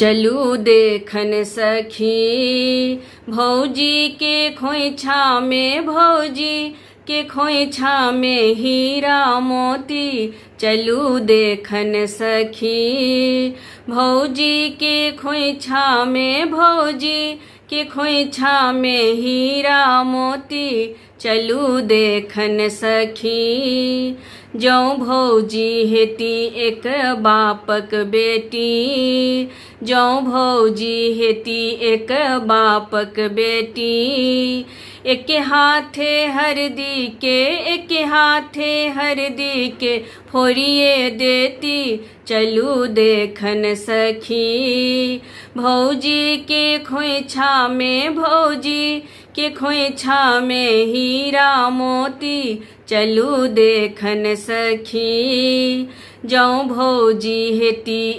चलू देखन सखी भौजी के खोइछा में, भौजी के खोइछा में हीरा मोती। चलू देखन सखी भौजी के खोइछा में, भौजी के खोइछा में हीरा मोती। चलू देखन सखी जौ भौजी हेती एक बापक बेटी, जौ भौजी हेती एक बापक बेटी। एक हाथे हरदी के, एक हाथे हरदी के फोड़िए देती। चलू देखन सखी भौजी के खोइछा में, भौजी के खोइछा में हीरा मोती। चलू देखन सखी जौ भौजी हेती